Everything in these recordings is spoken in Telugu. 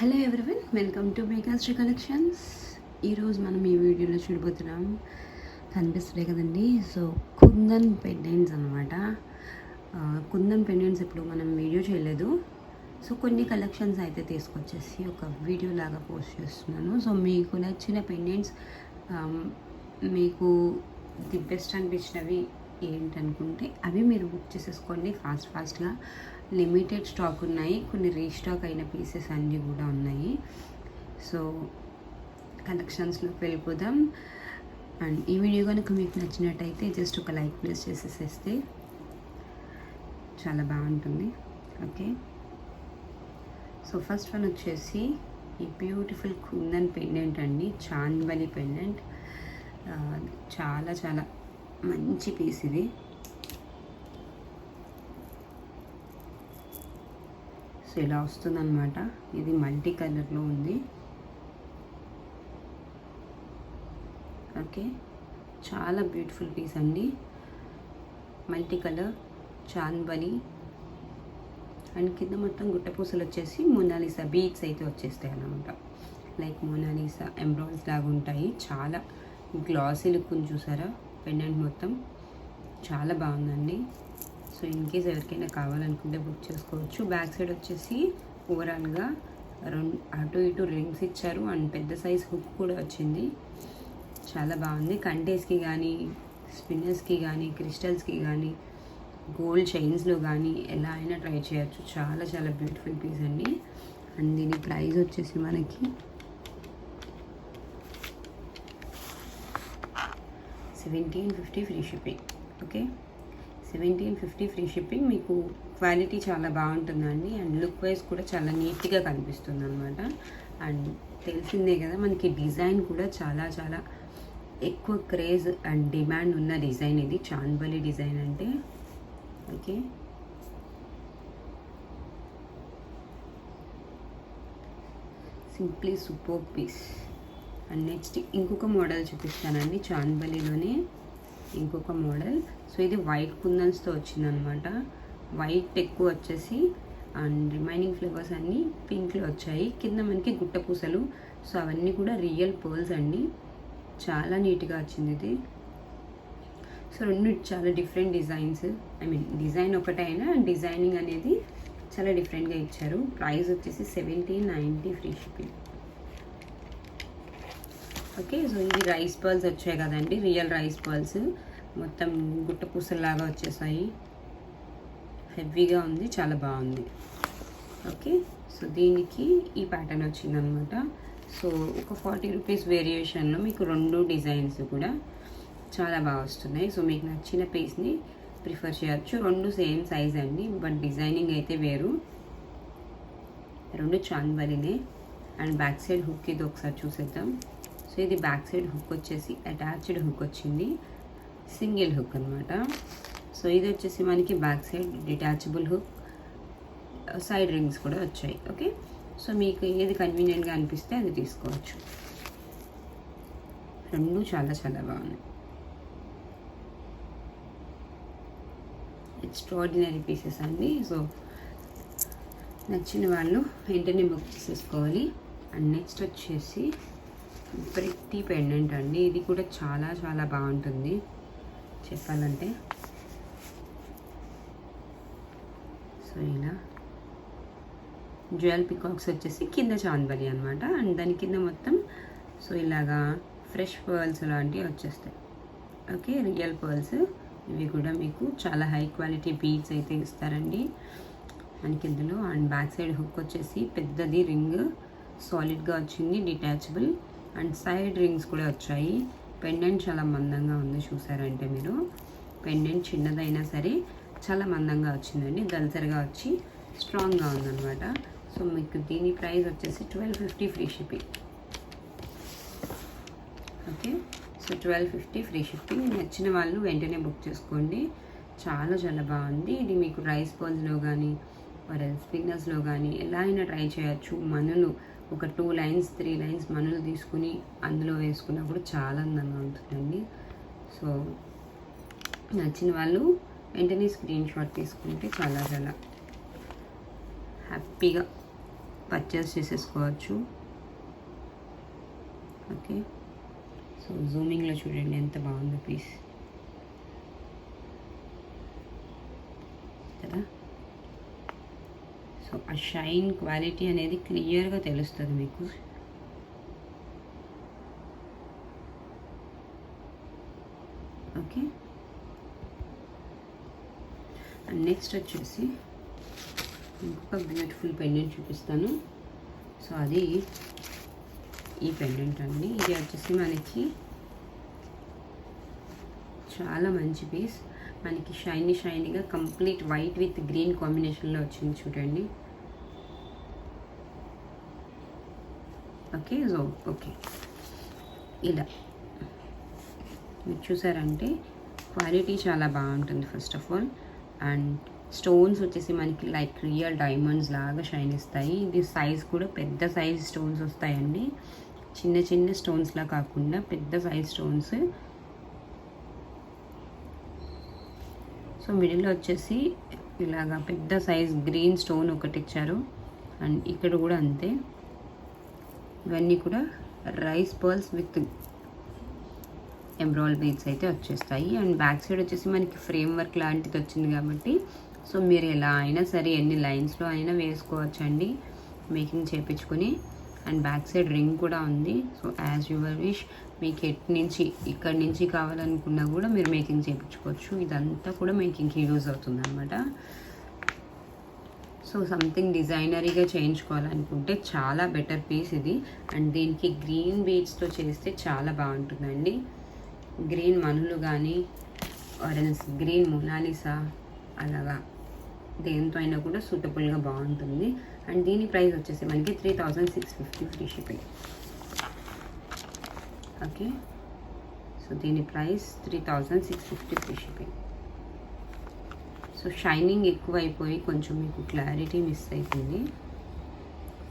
Hello everyone, welcome to Meghashri collections. ఈరోజు మనం ఈ వీడియోలో చూడబోతున్నాం. కనిపిస్తున్నాయి కదండి. సో కుందన్ పెండెంట్స్ అనమాట. కుందన్ పెండెంట్స్ ఇప్పుడు మనం వీడియో చేయలేదు. సో కొన్ని కలెక్షన్స్ అయితే తీసుకొచ్చేసి ఒక వీడియో లాగా పోస్ట్ చేస్తున్నాను. సో మీకు నచ్చిన పెండెంట్స్, మీకు ది బెస్ట్ అనిపించినవి ఏంటనుకుంటే అవి మీరు బుక్ చేసేసుకోండి ఫాస్ట్గా. లిమిటెడ్ స్టాక్ ఉన్నాయి, కొన్ని రీస్టాక్ అయిన పీసెస్ అన్నీ కూడా ఉన్నాయి. సో కలెక్షన్స్లోకి వెళ్ళిపోదాం. అండ్ ఈ వీడియో కనుక మీకు నచ్చినట్టయితే జస్ట్ ఒక లైక్ ప్లేస్ చేసేసేస్తే చాలా బాగుంటుంది. ఓకే, సో ఫస్ట్ వన్ వచ్చేసి ఈ బ్యూటిఫుల్ కుందన్ పెండెంట్ అండి, చాంద్బలి పెండెంట్. చాలా చాలా మంచి పీస్ ఇది. సో ఇలా వస్తుందన్నమాట. ఇది మల్టీ కలర్లో ఉంది. ఓకే, చాలా బ్యూటిఫుల్ పీస్ అండి. మల్టీ కలర్ చాంద్బలి అండ్ కింద మొత్తం గుట్టపూసలు వచ్చేసి మోనాలిసా బీడ్స్ అయితే వచ్చేస్తాయి అన్నమాట. లైక్ మోనాలిసా ఎంబ్రాయిడ్స్ లాగా ఉంటాయి. చాలా గ్లాసీ లుక్ చూసారా పెండెంట్ మొత్తం, చాలా బాగుందండి. సో ఇన్ కేస్ ఎవరికైనా కావాలనుకుంటే బుక్ చేసుకోవచ్చు. బ్యాక్ సైడ్ వచ్చేసి ఓవరాల్గా అటు ఇటు రింగ్స్ ఇచ్చారు అండ్ పెద్ద సైజ్ హుక్ కూడా వచ్చింది. చాలా బాగుంది. కంటేస్కి కానీ, స్పిన్నర్స్కి కానీ, క్రిస్టల్స్కి కానీ, గోల్డ్ చైన్స్లో కానీ ఎలా అయినా ట్రై చేయొచ్చు. చాలా చాలా బ్యూటిఫుల్ పీస్ అండి. అండ్ దీని ప్రైస్ వచ్చేసి మనకి 1750 free shipping. Okay, 1750 free shipping. మీకు క్వాలిటీ చాలా బాగుంటుందండి అండ్ లుక్ వైజ్ కూడా చాలా నీట్గా కనిపిస్తుంది అనమాట. అండ్ తెలిసిందే కదా మనకి డిజైన్ కూడా చాలా చాలా ఎక్కువ క్రేజ్ అండ్ డిమాండ్ ఉన్న డిజైన్ ఇది, చాంద్బలి డిజైన్ అంటే. Okay, simply super piece. And next ఇంకొక మోడల్ చూపిస్తానండి, చాంద్బలిలోనే ఇంకొక మోడల్. సో ఇది వైట్ కుందన్స్తో వచ్చిందనమాట. వైట్ ఎక్కువ వచ్చేసి అండ్ రిమైనింగ్ ఫ్లేవర్స్ అన్నీ పింక్లో వచ్చాయి. కింద మనకి గుట్ట పూసలు. సో అవన్నీ కూడా రియల్ పర్ల్స్ అండి. చాలా నీట్గా వచ్చింది ఇది. సో రెండు చాలా డిఫరెంట్ డిజైన్స్, డిజైన్ ఒకటైనా డిజైనింగ్ అనేది చాలా డిఫరెంట్గా ఇచ్చారు. ప్రైస్ వచ్చేసి 1790 ఫ్రీ షిప్పింగ్. ఓకే, సో ఇది రైస్ పర్ల్స్ వచ్చాయి కదండి, రియల్ రైస్ పర్ల్స్. మొత్తం గుట్ట పూసల్లాగా వచ్చేసాయి. హెవీగా ఉంది, చాలా బాగుంది. ఓకే, సో దీనికి ఈ ప్యాటర్న్ వచ్చిందనమాట. సో ఒక 40 రూపీస్ వేరియేషన్లో మీకు రెండు డిజైన్స్ కూడా చాలా బాగా వస్తున్నాయి. సో మీకు నచ్చిన పీస్ని ప్రిఫర్ చేయొచ్చు. రెండు సేమ్ సైజ్ అండి, బట్ డిజైనింగ్ అయితే వేరు. రెండు చాంద్బలినే. అండ్ బ్యాక్ సైడ్ హుక్ ఇది ఒకసారి చూసేద్దాం. సో ఇది బ్యాక్ సైడ్ హుక్ వచ్చేసి అటాచ్డ్ హుక్ వచ్చింది, సింగిల్ హుక్ అనమాట. సో ఇది వచ్చేసి మనకి back side detachable hook, side rings కూడా వచ్చాయి. ఓకే, సో మీకు ఏది కన్వీనియంట్గా అనిపిస్తే అది తీసుకోవచ్చు. రెండు చాలా చాలా బాగున్నాయి. ఎక్స్ట్రాడినరీ పీసెస్ అండి. సో నచ్చిన వాళ్ళు వెంటనే బుక్ చేసేసుకోవాలి. అండ్ నెక్స్ట్ వచ్చేసి ప్రిట్టి పెండెంట్ అండి. ఇది కూడా చాలా చాలా బాగుంటుంది చెప్పాలంటే. సో ఇలా జ్యువెల్ పికాక్స్ వచ్చేసి కింద చాంద్బలి అనమాట. అండ్ దాని కింద మొత్తం సో ఇలాగా ఫ్రెష్ పర్ల్స్ లాంటివి వచ్చేస్తాయి. Okay, real pearls. ఇవి కూడా మీకు చాలా హై క్వాలిటీ బీడ్స్ అయితే ఇస్తారండి మనకి ఇందులో. అండ్ బ్యాక్ సైడ్ హుక్ వచ్చేసి పెద్దది రింగ్ సాలిడ్గా వచ్చింది, డిటాచబుల్. అండ్ సైడ్ రింగ్స్ కూడా వచ్చాయి. పెండెంట్ చాలా మందంగా ఉంది, చూసారంటే మీరు. పెండెంట్ చిన్నదైనా సరే చాలా మందంగా వచ్చిందండి, దల్సరిగా వచ్చి స్ట్రాంగ్గా ఉందన్నమాట. సో మీకు దీని ప్రైస్ వచ్చేసి 1250 free shipping. Okay, so 1250 free shipping. నచ్చిన వాళ్ళు వెంటనే బుక్ చేసుకోండి. చాలా చాలా బాగుంది. ఇది మీకు రైస్ పర్ల్స్లో కానీ స్పిన్నర్స్లో కానీ ఎలా అయినా ట్రై చేయొచ్చు. మనులు ఒక 2 లైన్స్ 3 లైన్స్ మనులు తీసుకుని అందులో వేసుకున్నప్పుడు చాలా అందంగా ఉంటుందండి. సో నచ్చిన వాళ్ళు వెంటనే స్క్రీన్ షాట్ తీసుకుంటే చాలా చాలా హ్యాపీగా పర్చేస్ చేసేసుకోవచ్చు. ఓకే, సో జూమింగ్లో చూడండి ఎంత బాగుందో పీస్ కదా. సో ఆ షైన్ క్వాలిటీ అనేది క్లియర్గా తెలుస్తుంది మీకు. ఓకే, అండ్ నెక్స్ట్ వచ్చేసి ఇంకొక బ్యూటిఫుల్ పెండెంట్ చూపిస్తాను. సో అది ఈ పెండెంట్ అండి. ఇది వచ్చేసి మనకి చాలా మంచి పీస్. మనకి షైనీగా కంప్లీట్ వైట్ విత్ గ్రీన్ కాంబినేషన్లో వచ్చింది చూడండి. ఓకే, సో ఓకే ఇలా మీరు చూసారంటే క్వాలిటీ చాలా బాగుంటుంది first of all. And stones వచ్చేసి మనకి లైక్ రియల్ డైమండ్స్ లాగా షైన్ ఇస్తాయి. ఇది సైజ్ కూడా పెద్ద సైజ్ స్టోన్స్ వస్తాయండి, చిన్న స్టోన్స్లా కాకుండా పెద్ద సైజ్ స్టోన్స్. సో మిడిల్లో వచ్చేసి ఇలాగా పెద్ద సైజ్ గ్రీన్ స్టోన్ ఒకటి ఇచ్చారు. అండ్ ఇక్కడ కూడా అంతే. ఇవన్నీ కూడా rice pearls with embroidery beads అయితే వచ్చేస్తాయి. అండ్ బ్యాక్ సైడ్ వచ్చేసి మనకి ఫ్రేమ్ వర్క్ లాంటిది వచ్చింది కాబట్టి సో మీరు ఎలా అయినా సరే ఎన్ని లైన్స్లో అయినా వేసుకోవచ్చు అండి మేకింగ్ చేయించుకొని. అండ్ బ్యాక్ సైడ్ రింగ్ కూడా ఉంది. సో యాజ్ యువర్ విష్, మీకు ఇక్కడి నుంచి కావాలనుకున్నా కూడా మీరు మేకింగ్ చేయించుకోవచ్చు. ఇదంతా కూడా మేకింగ్కి యూజ్ అవుతుంది అనమాట. సో సంథింగ్ డిజైనరీగా చేయించుకోవాలనుకుంటే చాలా బెటర్ పీస్ ఇది. అండ్ దీనికి గ్రీన్ బీడ్స్తో చేస్తే చాలా బాగుంటుందండి. గ్రీన్ మనులు కానీ ఆరెంజ్ గ్రీన్ మొనాలిసా అలాగా దేంతో అయినా కూడా సూటబుల్గా బాగుంటుంది. అండ్ దీని ప్రైస్ వచ్చేసి మనకి 3650 ఫ్రీ షిప్పింగ్. ఓకే, సో దీని price 3650 free shipping. So shining ఎక్కువ అయిపోయి కొంచెం మీకు క్లారిటీ మిస్ అవుతుంది,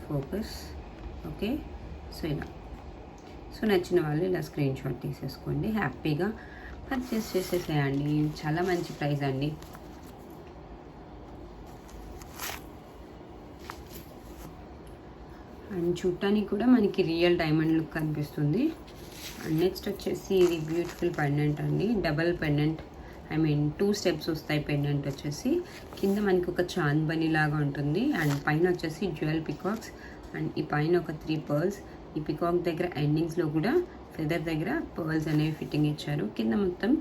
ఫోకస్. ఓకే, సో ఇలా. సో నచ్చిన వాళ్ళు ఇలా స్క్రీన్ షాట్ తీసేసుకోండి, హ్యాపీగా పర్చేస్ చేసేసేయండి. చాలా మంచి ప్రైస్ అండి. అండ్ చూడటానికి కూడా మనకి రియల్ డైమండ్ లుక్ కనిపిస్తుంది. అండ్ నెక్స్ట్ వచ్చేసి ఇది బ్యూటిఫుల్ పెండెంట్ అండి, డబల్ పెండెంట్. 2 స్టెప్స్ వస్తాయి పెండెంట్ వచ్చేసి. కింద మనకి ఒక చాంద్ బనీ లాగా ఉంటుంది. అండ్ పైన వచ్చేసి జ్యువెల్ పికాక్స్. అండ్ ఈ పైన ఒక 3 పర్ల్స్. ఈ పికాక్ దగ్గర ఎండింగ్స్లో కూడా ఫెదర్ దగ్గర పర్ల్స్ అనేవి ఫిట్టింగ్ ఇచ్చారు. కింద మొత్తం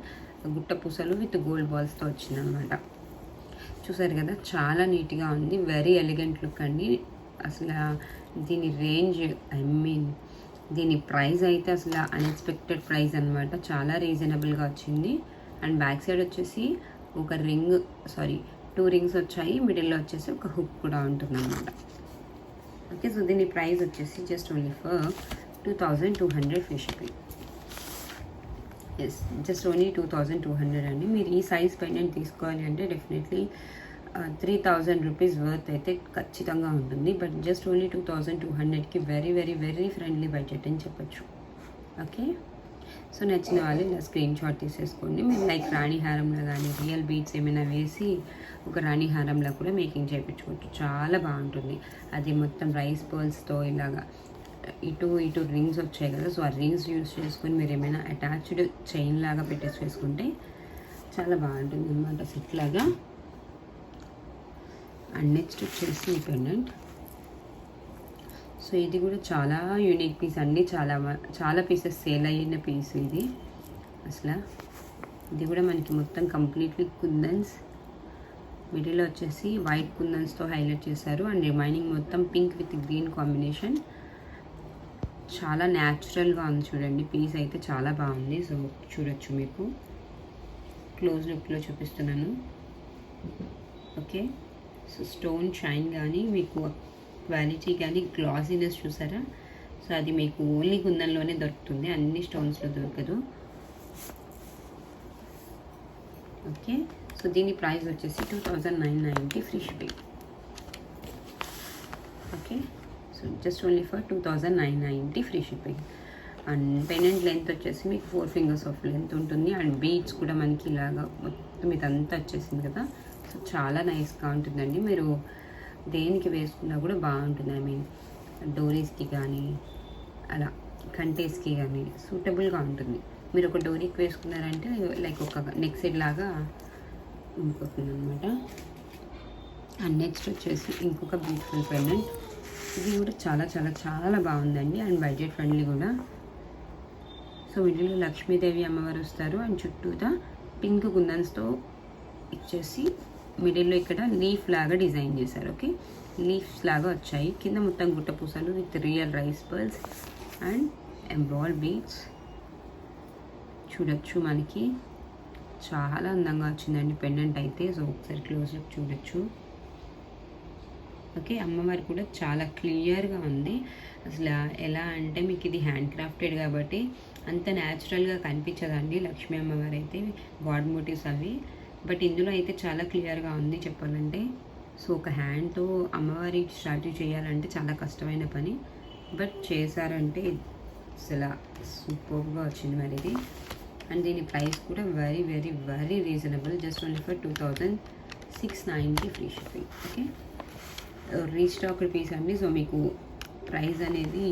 గుట్ట పూసలు విత్ గోల్డ్ బాల్స్తో వచ్చిందనమాట. చూసారు కదా, చాలా నీట్గా ఉంది. వెరీ ఎలిగెంట్ లుక్ అండి. అసలు దీని రేంజ్ దీని ప్రైస్ అయితే అసలు అన్ఎక్స్పెక్టెడ్ ప్రైస్ అనమాట. చాలా రీజనబుల్గా వచ్చింది. అండ్ బ్యాక్ సైడ్ వచ్చేసి ఒక 2 రింగ్స్ వచ్చాయి. మిడిల్లో వచ్చేసి ఒక హుక్ కూడా ఉంటుంది అనమాట. ఓకే, సో దీని ప్రైస్ వచ్చేసి just only for 2200 free shipping. Yes, just only 2200 అండి. మీరు ఈ సైజ్ పెండెంట్ తీసుకోవాలి అంటే డెఫినెట్లీ 3000 రూపీస్ వర్త్ అయితే ఖచ్చితంగా ఉంటుంది. బట్ జస్ట్ ఓన్లీ 2200కి very very very friendly budget అని చెప్పచ్చు. ఓకే, సో నచ్చిన వాళ్ళు ఇలా స్క్రీన్ షాట్ తీసేసుకోండి. మీరు లైక్ రాణి హారంలో కానీ రియల్ బీడ్స్ ఏమైనా వేసి ఒక రాణి హారంలో కూడా మేకింగ్ చేయించుకోవచ్చు. చాలా బాగుంటుంది. అది మొత్తం రైస్ పర్ల్స్తో ఇలాగా ఇటు రింగ్స్ వచ్చాయి కదా. సో ఆ రింగ్స్ యూజ్ చేసుకొని మీరు ఏమైనా అటాచ్డ్ చైన్ లాగా పెట్టేసి వేసుకుంటే చాలా బాగుంటుంది అనమాట, సెట్ లాగా. అండ్ నెక్స్ట్ వచ్చేసి ఈ పెండెంట్. సో ఇది కూడా చాలా యూనిక్ పీస్ అండి. చాలా పీసెస్ సేల్ అయిన పీస్ ఇది. అసలు ఇది కూడా మనకి మొత్తం కంప్లీట్లీ కుందన్స్. మిడిల్లో వచ్చేసి వైట్ కుందన్స్తో హైలైట్ చేశారు. అండ్ రిమైనింగ్ మొత్తం పింక్ విత్ గ్రీన్ కాంబినేషన్. చాలా న్యాచురల్గా ఉంది చూడండి. పీస్ అయితే చాలా బాగుంది. సో చూడొచ్చు, మీకు క్లోజ్ లుక్లో చూపిస్తున్నాను. ఓకే, సో స్టోన్ షైన్ కానీ మీకు క్వాలిటీ కానీ గ్లాసీనెస్ చూసారా. సో అది మీకు ఓన్లీ కుందన్లోనే దొరుకుతుంది, అన్ని స్టోన్స్లో దొరకదు. ఓకే, సో దీని ప్రైస్ వచ్చేసి 2990 free shipping. Okay, so just only for 2990 free shipping. And pendant length వచ్చేసి మీకు 4 ఫింగర్స్ ఆఫ్ లెంత్ ఉంటుంది. అండ్ బీడ్స్ కూడా మనకి ఇలాగా మొత్తం ఇదంతా వచ్చేసింది కదా. సో చాలా నైస్గా ఉంటుందండి. మీరు దేనికి వేసుకున్నా కూడా బాగుంటుంది. ఐ మీన్ డోరీస్కి కానీ అలా కంటేస్కి కానీ సూటబుల్గా ఉంటుంది. మీరు ఒక డోరీకి వేసుకున్నారంటే లైక్ ఒక నెక్ సెట్ లాగా ఉండిపోతుంది అనమాట. అండ్ నెక్స్ట్ వచ్చేసి ఇంకొక బ్యూటిఫుల్ పెండెంట్. ఇది కూడా చాలా చాలా చాలా బాగుందండి అండ్ బడ్జెట్ ఫ్రెండ్లీ కూడా. సో మిడిల్లో లక్ష్మీదేవి అమ్మవారు వస్తారు అండ్ చుట్టూతా పింక్ కుందన్స్తో ఇచ్చేసి మిడిల్లో ఇక్కడ లీఫ్ లాగా డిజైన్ చేశారు. ఓకే, లీఫ్స్ లాగా వచ్చాయి. కింద మొత్తం గుట్ట పూసలు with real rice pearls and embroidered beads చూడొచ్చు. మనకి చాలా అందంగా వచ్చిందండి పెండెంట్ అయితే. సో ఒకసారి క్లోజ్అప్ చూడొచ్చు. ఓకే, అమ్మవారి కూడా చాలా క్లియర్గా ఉంది. అసలు ఎలా అంటే మీకు ఇది హ్యాండ్ క్రాఫ్టెడ్ కాబట్టి అంత న్యాచురల్గా కనిపించదండి లక్ష్మీ అమ్మవారు అయితే, గాడ్ మోటివ్స్ అవి. బట్ ఇందులో అయితే చాలా క్లియర్గా ఉంది చెప్పాలంటే. సో ఒక హ్యాండ్తో అమ్మవారి స్టాచ్యూ చేయాలంటే చాలా కష్టమైన పని, బట్ చేశారంటే అసలు సూపర్గా వచ్చింది మరి ఇది. అండ్ దీని ప్రైస్ కూడా very very very reasonable, just only for 2690 free shipping. Okay, restocked piece అండి. సో మీకు ప్రైస్ అనేది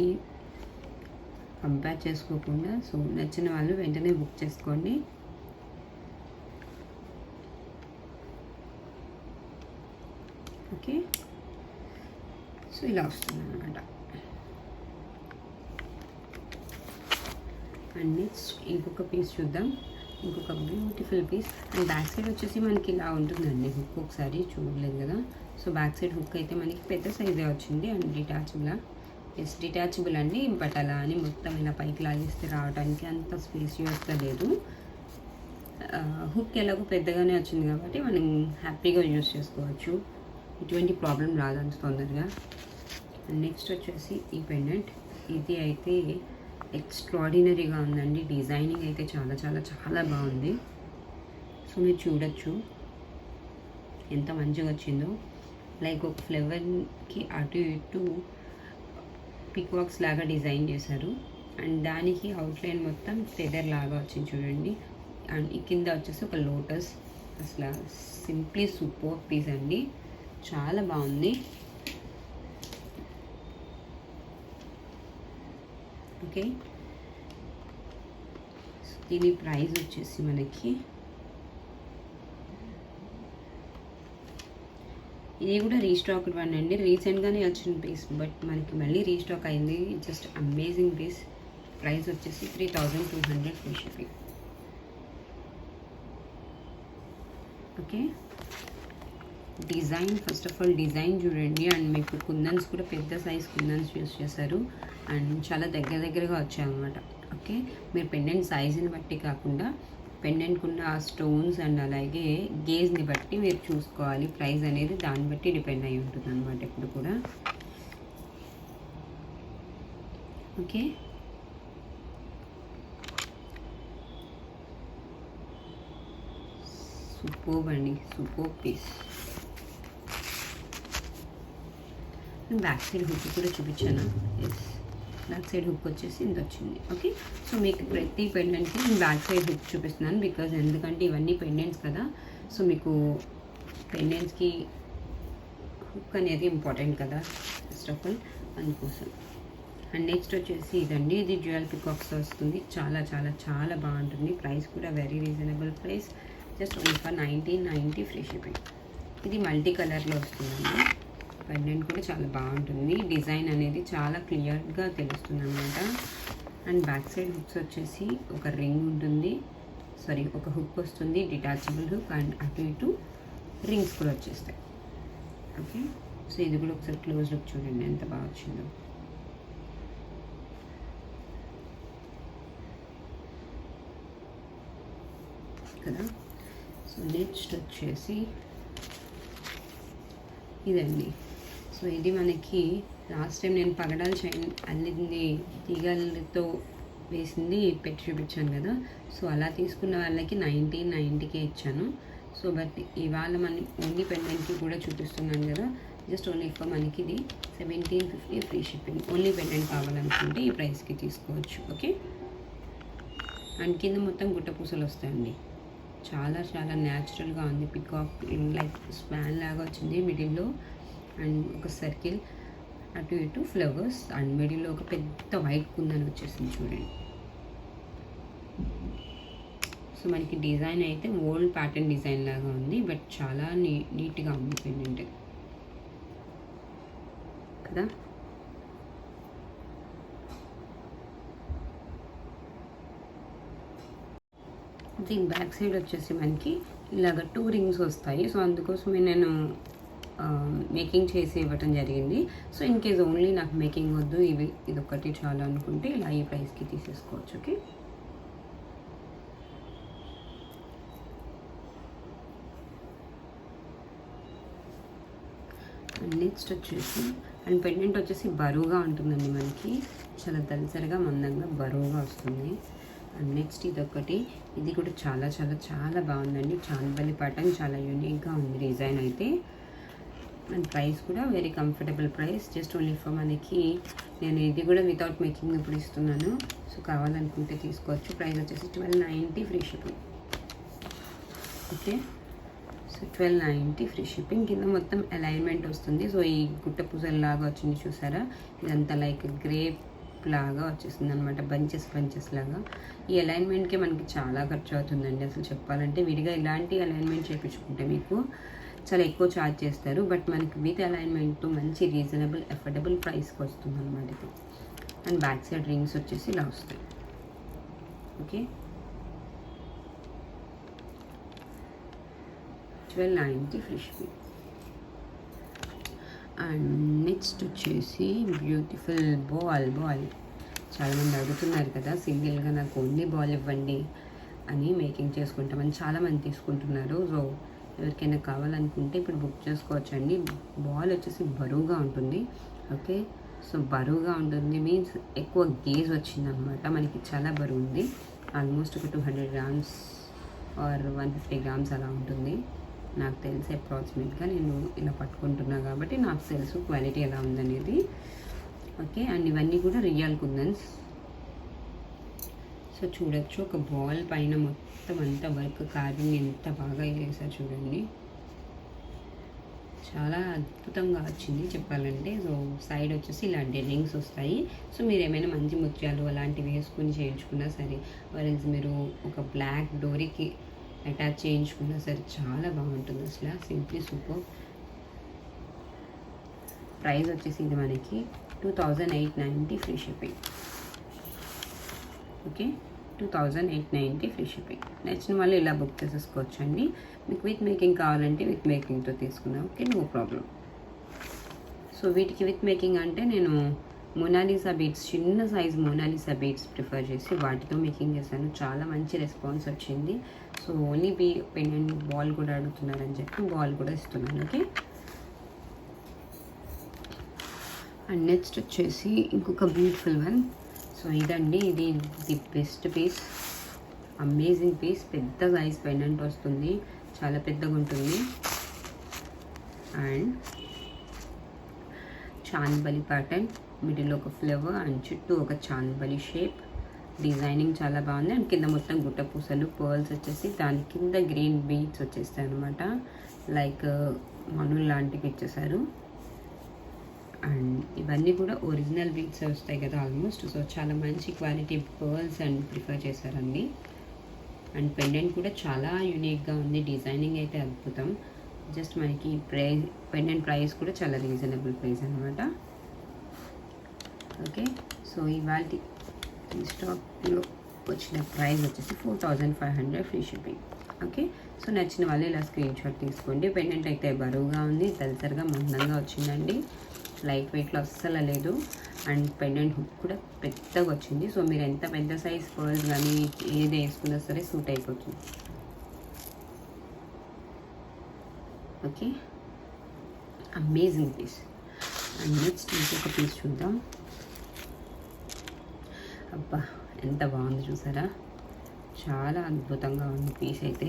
కంపేర్ చేసుకోకుండా సో నచ్చిన వాళ్ళు వెంటనే బుక్ చేసుకోండి. ఓకే, సో ఇలా వస్తుంది అన్నమాట. అండ్ నెక్స్ట్ ఇంకొక పీస్ చూద్దాం. ఇంకొక beautiful piece. And back side వచ్చేసి మనకి ఇలా ఉంటుందండి హుక్. ఒకసారి చూడలేదు కదా. సో బ్యాక్ సైడ్ హుక్ అయితే మనకి పెద్ద సైజే వచ్చింది అండ్ డిటాచబుల్ అండి. బట్ అలా అని మొత్తం ఇలా పైకి లాగేస్తే రావడానికి అంత స్పేసియస్గా లేదు. హుక్ ఎలాగో పెద్దగానే వచ్చింది కాబట్టి మనం హ్యాపీగా యూజ్ చేసుకోవచ్చు, ఎటువంటి ప్రాబ్లం రాదంత తొందరగా. అండ్ నెక్స్ట్ వచ్చేసి ఈ పెండెంట్. ఇది అయితే ఎక్స్ట్రాడినరీగా ఉందండి. డిజైనింగ్ అయితే చాలా చాలా చాలా బాగుంది. సో మీరు చూడొచ్చు ఎంత మంచిగా వచ్చిందో. లైక్ ఒక ఫ్లవర్కి అటు ఇటు పిక్వాక్స్ లాగా డిజైన్ చేశారు అండ్ దానికి అవుట్లైన్ మొత్తం ఫెదర్ లాగా వచ్చింది చూడండి. అండ్ ఈ కింద వచ్చేసి ఒక లోటస్. అసలు సింప్లీ సూపర్ పీస్ అండి, చాలా బాగుంది. ఓకే, దీని ప్రైస్ వచ్చేసి మనకి ఇది కూడా రీస్టాక్డ్ వన్ అండి. రీసెంట్గానే వచ్చిన పీస్ బట్ మనకి మళ్ళీ రీస్టాక్ అయింది. Just amazing piece. ప్రైస్ వచ్చేసి 3200 free shipping. Okay, design first of all design చూడండి. అండ్ మీకు కుందన్స్ కూడా పెద్ద సైజ్ కుందన్స్ యూస్ చేశారు అండ్ చాలా దగ్గరగా వచ్చాయన్నమాట. ఓకే, మీరు పెండెంట్ సైజుని బట్టి కాకుండా పెండెంట్కున్న ఆ స్టోన్స్ అండ్ అలాగే గేజ్ని బట్టి మీరు చూసుకోవాలి. ప్రైస్ అనేది దాన్ని బట్టి డిపెండ్ అయి ఉంటుంది అనమాట ఎప్పుడు కూడా. ఓకే, సూపర్ అండి, super piece. Back side hook కూడా చూపించాను. ఎస్, బ్యాక్ సైడ్ హుక్ వచ్చేసి ఇంత వచ్చింది. ఓకే, సో మీకు ప్రతి పెండెంట్కి నేను బ్యాక్ సైడ్ హుక్ చూపిస్తున్నాను బికాజ్ ఎందుకంటే ఇవన్నీ పెండెంట్స్ కదా. సో మీకు పెండెంట్స్కి హుక్ అనేది ఇంపార్టెంట్ కదా ఫస్ట్ ఆఫ్ ఆల్, అందుకోసం. అండ్ నెక్స్ట్ వచ్చేసి ఇదండి. ఇది డ్యూయల్ పికాక్స్తో వస్తుంది. చాలా చాలా చాలా బాగుంటుంది. ప్రైస్ కూడా very reasonable price, just only for 1990 free shipping. ఇది మల్టీ కలర్లో వస్తుందండి. పెండెంట్ కూడా చాలా బాగుంటుంది. డిజైన్ అనేది చాలా క్లియర్గా తెలుస్తుంది అనమాట. అండ్ బ్యాక్ సైడ్ హుక్స్ వచ్చేసి ఒక రింగ్ ఉంటుంది, ఒక హుక్ వస్తుంది, డిటాచబుల్ హుక్. అండ్ అటు ఇటు రింగ్స్ కూడా వచ్చేస్తాయి. ఓకే, సో ఇది కూడా ఒకసారి క్లోజ్ లుక్ చూడండి ఎంత బాగా వచ్చిందో కదా. సో నెక్స్ట్ వచ్చేసి ఇదండి. సో ఇది మనకి లాస్ట్ టైం నేను పగడాలు చైన్ అల్లింది తీగలతో వేసింది పెట్టి చూపించాను కదా. సో అలా తీసుకున్న వాళ్ళకి 1990కే ఇచ్చాను. సో బట్ ఇవాళ మన ఓన్లీ పెండెంట్కి కూడా చూపిస్తున్నాను కదా. జస్ట్ ఓన్లీ ఫర్ మనకి ఇది 1750 ఫ్రీ షిప్పింగ్. ఓన్లీ పెండెంట్ కావాలనుకుంటే ఈ ప్రైస్కి తీసుకోవచ్చు. ఓకే, అండ్ కింద మొత్తం గుట్ట పూసలు వస్తాయండి. చాలా చాలా న్యాచురల్గా ఉంది. పికాక్ లైక్ స్పాన్ లాగా వచ్చింది మిడిల్లో అండ్ ఒక సర్కిల్, అటు ఇటు ఫ్లవర్స్, అండ్ మిడిల్లో ఒక పెద్ద వైట్ కుందన్ వచ్చేసింది చూడండి. సో మనకి డిజైన్ అయితే ఓల్డ్ ప్యాటర్న్ డిజైన్ లాగా ఉంది, బట్ చాలా నీట్గా ఉంది పెండెంట్ కదా. దీని బ్యాక్ సైడ్ వచ్చేసి మనకి ఇలాగ 2 రింగ్స్ వస్తాయి. సో అందుకోసమే నేను మేకింగ్ చేసి ఇవ్వటం జరిగింది. సో ఇన్ కేస్ ఓన్లీ నాకు మేకింగ్ వద్దు, ఇదొక్కటి చాలా అనుకుంటే ఇలా ఈ ప్రైస్కి తీసేసుకోవచ్చు. ఓకే, నెక్స్ట్ వచ్చేసి అండ్ పెండెంట్ వచ్చేసి బరువుగా ఉంటుందండి, మనకి చాలా దళసరిగా మందంగా బరువుగా వస్తుంది. అండ్ నెక్స్ట్ ఇదొకటి, ఇది కూడా చాలా చాలా చాలా బాగుందండి. చాందబలి ప్యాటర్న్ చాలా యూనిక్గా ఉంది డిజైన్ అయితే. అండ్ ప్రైస్ కూడా very comfortable price, just only for మనకి, నేను ఇది కూడా వితౌట్ మేకింగ్ ఇప్పుడు ఇస్తున్నాను. సో కావాలనుకుంటే తీసుకోవచ్చు. ప్రైస్ వచ్చేసి 1290 free shipping. Okay, so 1290 free shipping. కింద మొత్తం అలైన్మెంట్ వస్తుంది. సో ఈ గుట్ట పూసల్లాగా వచ్చింది చూసారా, ఇదంతా లైక్ గ్రేప్ లాగా వచ్చేసింది అనమాట, బంచెస్ లాగా. ఈ అలైన్మెంట్కి మనకి చాలా ఖర్చు అవుతుందండి అసలు చెప్పాలంటే. విడిగా ఇలాంటి అలైన్మెంట్ చేయించుకుంటే మీకు చాలా ఎక్కువ ఛార్జ్ చేస్తారు, బట్ మనకి విత్ అలైన్మెంట్ మంచి రీజనబుల్ అఫోర్డబుల్ ప్రైస్కి వస్తుంది అనమాట ఇది. అండ్ బ్యాక్ సైడ్ రింగ్స్ వచ్చేసి ఇలా వస్తాయి. Okay, 1290 free shipping. And next వచ్చేసి బ్యూటిఫుల్ బాల్. చాలామంది అడుగుతున్నారు కదా సింగిల్గా నాకు ఓన్లీ బాల్ ఇవ్వండి అని, మేకింగ్ చేసుకుంటామని చాలామంది తీసుకుంటున్నారు. సో ఎవరికైనా కావాలనుకుంటే ఇప్పుడు బుక్ చేసుకోవచ్చండి. బాల్ వచ్చేసి బరువుగా ఉంటుంది. ఓకే, సో బరువుగా ఉంటుంది మీన్స్ ఎక్కువ గేజ్ వచ్చిందనమాట, మనకి చాలా బరువు ఉంది. ఆల్మోస్ట్ ఒక 200 గ్రామ్స్ ఆర్ 150 గ్రామ్స్ అలా ఉంటుంది నాకు తెలిసి అప్రాక్సిమేట్గా. నేను ఇలా పట్టుకుంటున్నా కాబట్టి నాకు తెలుసు క్వాలిటీ ఎలా ఉందనేది. ఓకే, అండ్ ఇవన్నీ కూడా రియల్ కుందన్స్. సో చూడొచ్చు, ఒక బాల్ పైన మొత్తం అంతా వర్క్ కార్వింగ్ ఎంత బాగా వేసారు చూడండి, చాలా అద్భుతంగా వచ్చింది చెప్పాలంటే. సో సైడ్ వచ్చేసి ఇలాంటి రింగ్స్ వస్తాయి. సో మీరు ఏమైనా మంచి ముత్యాలు అలాంటివి వేసుకుని చేయించుకున్నా సరే, వరల్స్ మీరు ఒక బ్లాక్ డోరీకి అటాచ్ చేయించుకున్నా సరే చాలా బాగుంటుంది అసలు, సింప్లీ సూపర్. ప్రైస్ వచ్చేసి ఇది మనకి 2890 free shipping. Okay, 2890 free shipping. నచ్చిన వాళ్ళు ఇలా బుక్ చేసేసుకోవచ్చు అండి. మీకు విత్ మేకింగ్ కావాలంటే విత్ మేకింగ్తో తీసుకున్నాం. Okay, no problem. సో వీటికి విత్ మేకింగ్ అంటే నేను మొనాలిసా బీడ్స్, చిన్న సైజ్ మొనాలిసా బీడ్స్ ప్రిఫర్ చేసి వాటితో మేకింగ్ చేశాను. చాలా మంచి రెస్పాన్స్ వచ్చింది. సో ఓన్లీ పెండెంట్ బాల్ కూడా అడుగుతున్నారని చెప్పి బాల్ కూడా ఇస్తున్నాను. ఓకే, అండ్ నెక్స్ట్ వచ్చేసి ఇంకొక బ్యూటిఫుల్ వన్. సో ఇదండి, ఇది the best piece, amazing piece. పెద్ద సైజ్ పెండెంట్ వస్తుంది, చాలా పెద్దగా ఉంటుంది. అండ్ చాందబలి ప్యాటర్న్, మిడిల్లో ఒక ఫ్లవర్ అండ్ చుట్టూ ఒక చాందబలి షేప్. డిజైనింగ్ చాలా బాగుంది. అండ్ కింద మొత్తం గుట్ట పూసలు, పర్ల్స్ వచ్చేసి దాని కింద గ్రీన్ బీడ్స్ వచ్చేస్తాయి అనమాట, లైక్ మనులు లాంటివి ఇచ్చేసారు. అండ్ ఇవన్నీ కూడా ఒరిజినల్ బీడ్స్ వస్తాయి కదా ఆల్మోస్ట్. సో చాలా మంచి క్వాలిటీ పర్ల్స్ అండ్ ప్రిఫర్ చేశారండి. అండ్ పెండెంట్ కూడా చాలా యూనిక్గా ఉంది, డిజైనింగ్ అయితే అద్భుతం. జస్ట్ మనకి పెండెంట్ ప్రైస్ కూడా చాలా రీజనబుల్ ప్రైస్ అనమాట. ఓకే, సో ఇవాళ స్టాక్లో వచ్చిన ప్రైస్ వచ్చేసి 4500 ఫ్రీ షిప్పింగ్. ఓకే, సో నచ్చిన వాళ్ళు ఇలా స్క్రీన్ షాట్ తీసుకోండి. పెండెంట్ అయితే బరువుగా ఉంది, దళసరిగా మందంగా వచ్చిందండి, లైట్ వెయిట్లో అస్సలు లేదు. అండ్ పెండెంట్ హుక్ కూడా పెద్దగా వచ్చింది. సో మీరు ఎంత పెద్ద సైజ్ పర్ల్స్ కానీ ఏది వేసుకున్నా సరే సూట్ అయిపోతుంది. Okay, amazing piece. And next ఇంకొక పీస్ చూద్దాం. అబ్బా ఎంత బాగుంది చూసారా, చాలా అద్భుతంగా ఉంది పీస్ అయితే.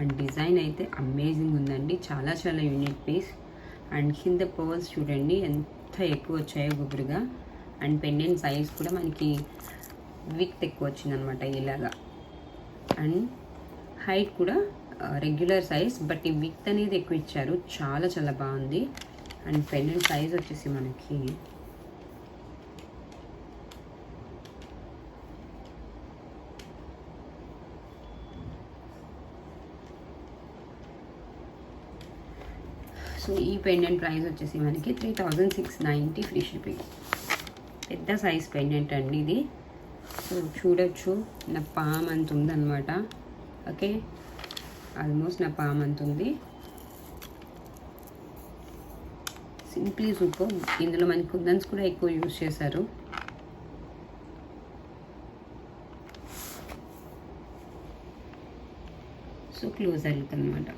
అండ్ డిజైన్ అయితే అమేజింగ్ ఉందండి, చాలా చాలా యూనిక్ పీస్. అండ్ కింద పర్ల్స్ చూడండి ఎంత ఎక్కువ వచ్చాయో గుబురుగా. అండ్ పెండెంట్ సైజ్ కూడా మనకి విత్ ఎక్కువ వచ్చిందనమాట ఇలాగా. అండ్ హైట్ కూడా రెగ్యులర్ సైజ్, బట్ ఈ విత్ అనేది ఎక్కువ ఇచ్చారు, చాలా చాలా బాగుంది. అండ్ పెండెంట్ సైజ్ వచ్చేసి మనకి సో ఈ పెండెంట్ ప్రైస్ వచ్చేసి మనకి 3690 ఫ్రీ షిప్పింగ్. పెద్ద సైజ్ పెండెంట్ అండి ఇది. సో చూడొచ్చు నా పామ్ అంత ఉందన్నమాట. ఓకే, ఆల్మోస్ట్ నా పామ్ అంత ఉంది. Simply super. ఇందులో మనకి కుందన్స్ కూడా ఎక్కువ యూజ్ చేశారు. సో క్లోజర్ లుక్ అనమాట.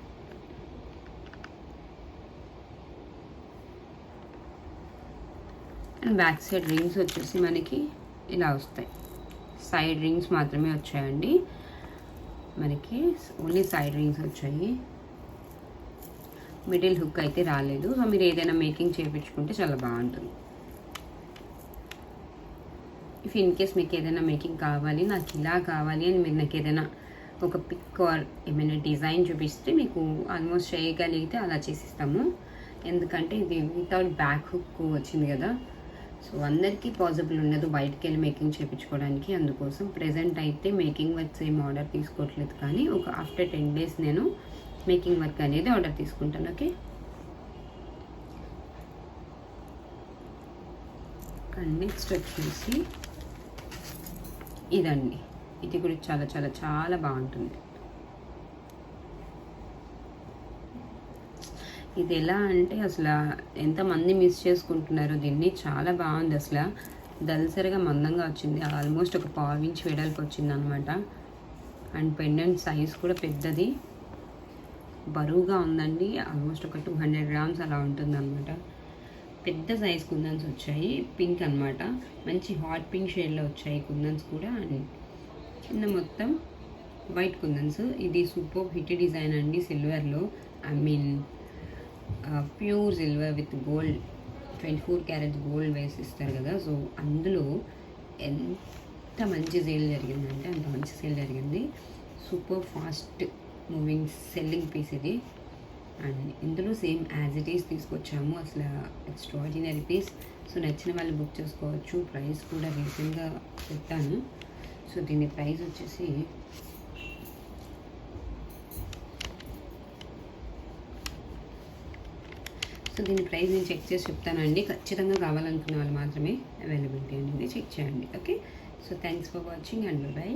అండ్ బ్యాక్ సైడ్ రింగ్స్ వచ్చేసి మనకి ఇలా వస్తాయి. సైడ్ రింగ్స్ మాత్రమే వచ్చాయండి మనకి, ఓన్లీ సైడ్ రింగ్స్ వచ్చాయి. మిడిల్ హుక్ అయితే రాలేదు. సో మీరు ఏదైనా మేకింగ్ చేయించుకుంటే చాలా బాగుంటుంది. ఇఫ్ ఇన్ కేస్ మీకు ఏదైనా మేకింగ్ కావాలి, నాకు ఇలా కావాలి అని మీరు నాకు ఏదైనా ఒక పిక్ ఆర్ ఏమైనా డిజైన్ చూపిస్తే మీకు ఆల్మోస్ట్ చేయగలిగితే అలా చేసిస్తాము. ఎందుకంటే ఇది వితౌట్ బ్యాక్ హుక్ వచ్చింది కదా, సో అందరికీ పాసిబుల్ ఉండదు బయటికి వెళ్ళి మేకింగ్ చేయించుకోవడానికి. అందుకోసం ప్రెజెంట్ అయితే మేకింగ్ వర్క్స్ ఏం ఆర్డర్ తీసుకోవట్లేదు, కానీ ఒక ఆఫ్టర్ 10 days నేను మేకింగ్ వర్క్ అనేది ఆర్డర్ తీసుకుంటాను. ఓకే, అండ్ నెక్స్ట్ వచ్చేసి ఇదండి. ఇది కూడా చాలా చాలా చాలా బాగుంటుంది. ఇది ఎలా అంటే అసలు ఎంతమంది మిస్ చేసుకుంటున్నారు దీన్ని. చాలా బాగుంది అసలు. దల్సరిగా మందంగా వచ్చింది. ఆల్మోస్ట్ ఒక 1/4 inch వెడల్పు వచ్చింది అనమాట. అండ్ పెండెంట్ సైజ్ కూడా పెద్దది, బరువుగా ఉందండి. ఆల్మోస్ట్ ఒక 200 grams అలా ఉంటుంది అనమాట. పెద్ద సైజ్ కుందన్స్ వచ్చాయి. పింక్ అనమాట, మంచి హాట్ పింక్ షేడ్లో వచ్చాయి కుందన్స్ కూడా. అండ్ కింద మొత్తం వైట్ కుందన్స్. ఇది సూపర్ హిట్ డిజైన్ అండి, సిల్వర్లో. I mean pure silver with gold, 24 carats gold వేసి ఇస్తారు కదా. సో అందులో ఎంత మంచి సేల్ జరిగిందంటే అంత మంచి సేల్ జరిగింది. Super fast moving selling piece ఇది. అండ్ ఇందులో సేమ్ యాజ్ ఇట్ ఈస్ తీసుకొచ్చాము. అసలు ఎక్స్ట్రాడినరీ పీస్. సో నచ్చిన వాళ్ళు బుక్ చేసుకోవచ్చు. ప్రైస్ కూడా రీసెంట్గా పెట్టాను. సో దీని ప్రైస్ వచ్చేసి నేను చెక్ చేసి చెప్తానండి. ఖచ్చితంగా కావాలనుకున్న వాళ్ళు మాత్రమే అవైలబిలిటీ అనేది చెక్ చేయండి. Okay, so thanks for watching and by.